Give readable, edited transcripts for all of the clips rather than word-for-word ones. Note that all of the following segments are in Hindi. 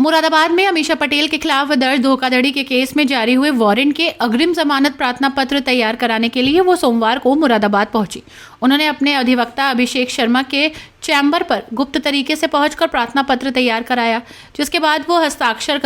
मुरादाबाद में अमीषा पटेल के खिलाफ दर्ज धोखाधड़ी के केस में जारी हुए वारंट के अग्रिम जमानत प्रार्थना पत्र तैयार कराने के लिए वो सोमवार को मुरादाबाद पहुंची। उन्होंने अपने अधिवक्ता अभिषेक शर्मा के चैम्बर पर गुप्त तरीके से पहुंचकर प्रार्थना पत्र तैयार कराया, जिसके बाद वो हस्ताक्षर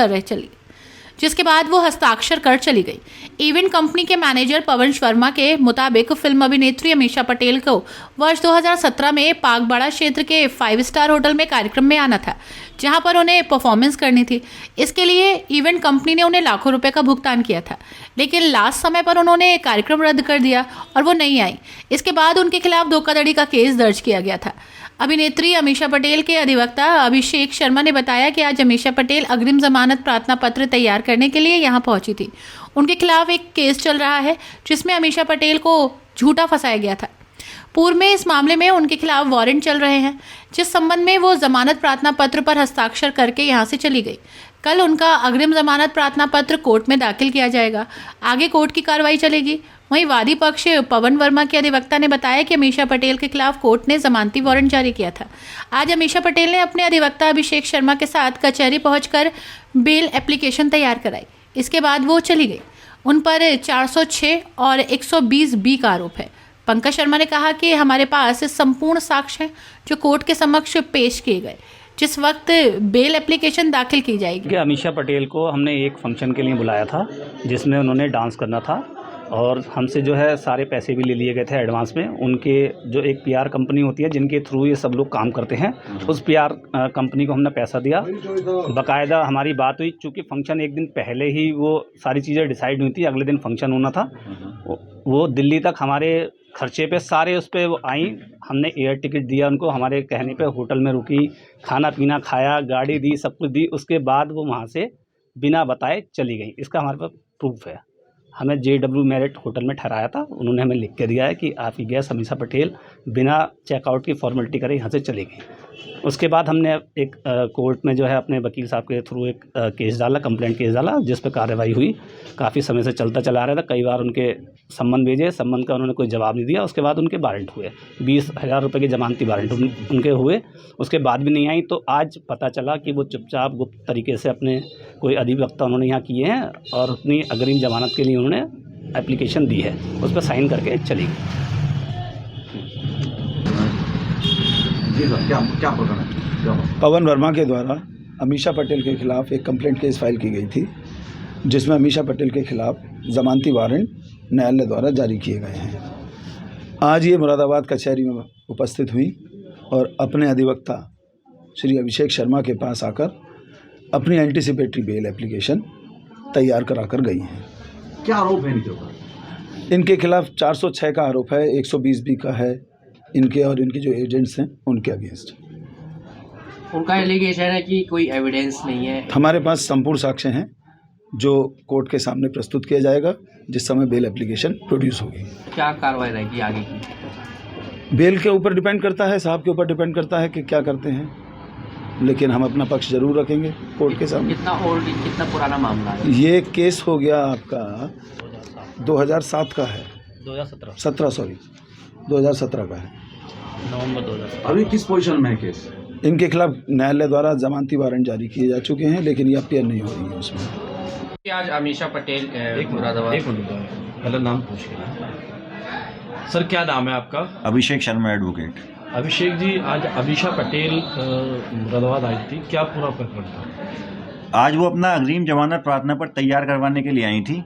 कर चली गई। इवेंट कंपनी के मैनेजर पवन शर्मा के मुताबिक फिल्म अभिनेत्री अमीषा पटेल को वर्ष 2017 में पागबाड़ा क्षेत्र के 5 स्टार होटल में कार्यक्रम में आना था, जहां पर उन्हें परफॉर्मेंस करनी थी। इसके लिए इवेंट कंपनी ने उन्हें लाखों रुपए का भुगतान किया था, लेकिन लास्ट समय पर उन्होंने कार्यक्रम रद्द कर दिया और वो नहीं आई। इसके बाद उनके खिलाफ धोखाधड़ी का केस दर्ज किया गया था। अभिनेत्री अमीषा पटेल के अधिवक्ता अभिषेक शर्मा ने बताया कि आज अमीषा पटेल अग्रिम जमानत प्रार्थना पत्र तैयार करने के लिए यहां पहुंची थी। उनके खिलाफ एक केस चल रहा है जिसमें अमीषा पटेल को झूठा फंसाया गया था। पूर्व में इस मामले में उनके खिलाफ वारंट चल रहे हैं, जिस संबंध में वो जमानत प्रार्थना पत्र पर हस्ताक्षर करके यहां से चली गई। कल उनका अग्रिम जमानत प्रार्थना पत्र कोर्ट में दाखिल किया जाएगा। आगे कोर्ट की कार्रवाई चलेगी। वहीं वादी पक्ष पवन वर्मा के अधिवक्ता ने बताया कि अमीषा पटेल के खिलाफ कोर्ट ने जमानती वारंट जारी किया था। आज अमीषा पटेल ने अपने अधिवक्ता अभिषेक शर्मा के साथ कचहरी पहुंचकर बेल एप्लीकेशन तैयार कराई। इसके बाद वो चली गई। उन पर 406 और 120B का आरोप है। पंकज शर्मा ने कहा कि हमारे पास संपूर्ण साक्ष्य हैं जो कोर्ट के समक्ष पेश किए गए, जिस वक्त बेल एप्लीकेशन दाखिल की जाएगी। अमीषा पटेल को हमने एक फंक्शन के लिए बुलाया था जिसमें उन्होंने डांस करना था और हमसे जो है सारे पैसे भी ले लिए गए थे एडवांस में। उनके जो एक PR कंपनी होती है जिनके थ्रू ये सब लोग काम करते हैं, उस PR कंपनी को हमने पैसा दिया। बाकायदा हमारी बात हुई, चूँकि फंक्शन एक दिन पहले ही वो सारी चीज़ें डिसाइड हुई थी, अगले दिन फंक्शन होना था। वो दिल्ली तक हमारे खर्चे पे सारे उस पर वो आई। हमने एयर टिकट दिया उनको, हमारे कहने पे होटल में रुकी, खाना पीना खाया, गाड़ी दी, सब कुछ दी। उसके बाद वो वहाँ से बिना बताए चली गई। इसका हमारे पास प्रूफ है। हमें JW मैरिट होटल में ठहराया था, उन्होंने हमें लिख के दिया है कि आपकी गेस्ट अमीषा पटेल बिना चेकआउट की फॉर्मेलिटी करे यहाँ से चली गई। उसके बाद हमने एक कोर्ट में जो है अपने वकील साहब के थ्रू एक केस डाला, कंप्लेंट केस डाला, जिस पर कार्रवाई हुई। काफ़ी समय से चलता चला रहा था। कई बार उनके संबंध भेजे, संबंध का उन्होंने कोई जवाब नहीं दिया। उसके बाद उनके वारंट हुए, 20,000 रुपये के जमानती वारंट उनके हुए। उसके बाद भी नहीं आई, तो आज पता चला कि वो चुपचाप गुप्त तरीके से अपने कोई अधिवक्ता उन्होंने यहाँ किए हैं और अपनी अग्रिम जमानत के लिए उन्होंने एप्लीकेशन दी है, उस पर साइन करके चली गई। क्या पवन वर्मा के द्वारा अमीषा पटेल के खिलाफ एक कंप्लेंट केस फाइल की गई थी, जिसमें अमीषा पटेल के खिलाफ जमानती वारंट न्यायालय द्वारा जारी किए गए हैं। आज ये मुरादाबाद कचहरी में उपस्थित हुई और अपने अधिवक्ता श्री अभिषेक शर्मा के पास आकर अपनी एंटीसिपेटरी बेल एप्लीकेशन तैयार कराकर गई हैं। क्या आरोप है इनके ऊपर? इनके खिलाफ 406 का आरोप है, 120B का है इनके और इनके जो एजेंट्स हैं उनके अगेंस्ट। उनका एलिगेशन है कि कोई एविडेंस नहीं है। हमारे पास संपूर्ण साक्ष्य हैं जो कोर्ट के सामने प्रस्तुत किया जाएगा जिस समय बेल एप्लीकेशन प्रोड्यूस होगी। क्या कार्रवाई रहेगी आगे की? बेल के ऊपर डिपेंड करता है, साहब के ऊपर डिपेंड करता है कि क्या करते हैं, लेकिन हम अपना पक्ष जरूर रखेंगे कोर्ट के सामने। कितना पुराना मामला है ये? केस हो गया आपका 2007 का है, 2017 का है, नवंबर 2017। अभी किस पोजीशन में है केस? इनके खिलाफ न्यायालय द्वारा जमानती वारंट जारी किए जा चुके हैं, लेकिन ये अपील नहीं हो रही है उसमें। आज अमीषा पटेल मुरादाबाद, पहले नाम पूछिए सर। क्या नाम है आपका? अभिषेक शर्मा एडवोकेट। अभिषेक जी, आज अमीषा पटेल मुरादाबाद आई थी, क्या पूरा प्रकरण था? आज वो अपना अग्रिम जमानत प्रार्थना पर तैयार करवाने के लिए आई थी,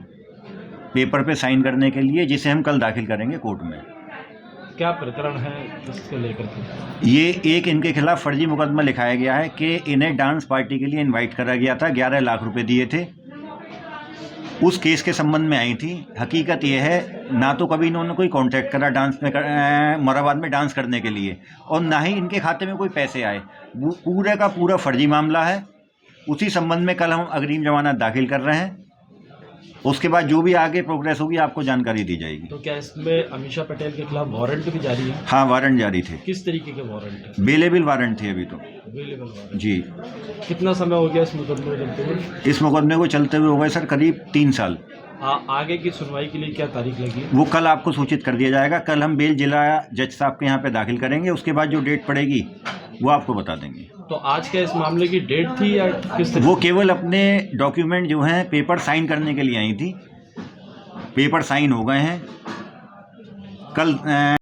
पेपर पे साइन करने के लिए, जिसे हम कल दाखिल करेंगे कोर्ट में। क्या प्रकरण है इसको लेकर के? ये एक इनके खिलाफ फर्जी मुकदमा लिखाया गया है कि इन्हें डांस पार्टी के लिए इनवाइट करा गया था, 11 लाख रुपए दिए थे। उस केस के संबंध में आई थी। हकीकत यह है, ना तो कभी इन्होंने कोई कांटेक्ट करा डांस में मुरादाबाद में डांस करने के लिए, और ना ही इनके खाते में कोई पैसे आए। पूरे का पूरा फर्जी मामला है। उसी संबंध में कल हम अग्रिम जमानत दाखिल कर रहे हैं। उसके बाद जो भी आगे प्रोग्रेस होगी आपको जानकारी दी जाएगी। तो क्या इसमें अमीषा पटेल के खिलाफ वारंट भी जारी है? हाँ, वारंट जारी थे। किस तरीके के वारंट है? बेलेबल वारंट थे अभी तो। बेलेबल वारंट जी। कितना समय हो गया इस मुकदमे को चलते हुए? इस मुकदमे को चलते हुए हो गए सर करीब 3 साल। आगे की सुनवाई के लिए क्या तारीख लगी? वो कल आपको सूचित कर दिया जाएगा। कल हम बेल जिला जज साहब के यहाँ पे दाखिल करेंगे। उसके बाद जो डेट पड़ेगी वो आपको बता देंगे। तो आज क्या इस मामले की डेट थी या किस वो केवल अपने डॉक्यूमेंट जो हैं पेपर साइन करने के लिए आई थी, पेपर साइन हो गए हैं। कल